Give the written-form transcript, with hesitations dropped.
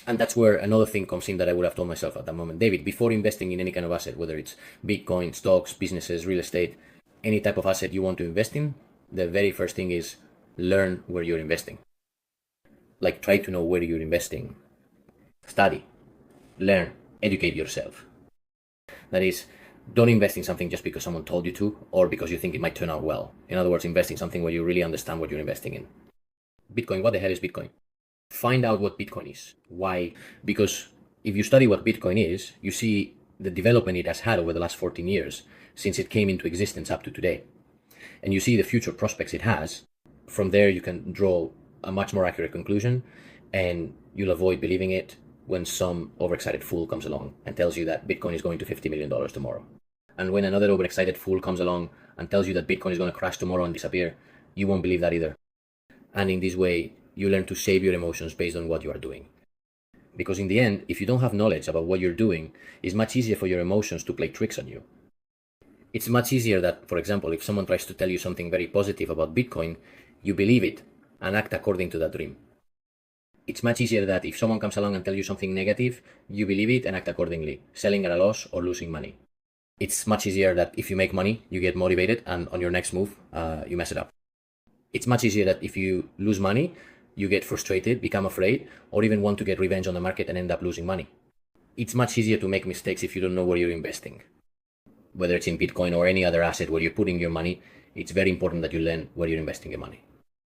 And that's where another thing comes in that I would have told myself at that moment. David, before investing in any kind of asset, whether it's Bitcoin, stocks, businesses, real estate, any type of asset you want to invest in, the very first thing is learn where you're investing. Like, try to know where you're investing. Study, learn, educate yourself. That is, don't invest in something just because someone told you to or because you think it might turn out well. In other words, invest in something where you really understand what you're investing in. Bitcoin, what the hell is Bitcoin? Find out what Bitcoin is. Why? Because if you study what Bitcoin is, you see the development it has had over the last 14 years since it came into existence up to today. And you see the future prospects it has. From there, you can draw a much more accurate conclusion, and you'll avoid believing it when some overexcited fool comes along and tells you that Bitcoin is going to $50 million tomorrow. And when another overexcited fool comes along and tells you that Bitcoin is going to crash tomorrow and disappear, you won't believe that either. And in this way, you learn to save your emotions based on what you are doing. Because in the end, if you don't have knowledge about what you're doing, it's much easier for your emotions to play tricks on you. It's much easier that, for example, if someone tries to tell you something very positive about Bitcoin, you believe it and act according to that dream. It's much easier that if someone comes along and tells you something negative, you believe it and act accordingly, selling at a loss or losing money. It's much easier that if you make money, you get motivated and on your next move, you mess it up. It's much easier that if you lose money, you get frustrated, become afraid, or even want to get revenge on the market and end up losing money. It's much easier to make mistakes if you don't know where you're investing. Whether it's in Bitcoin or any other asset where you're putting your money, it's very important that you learn where you're investing your money.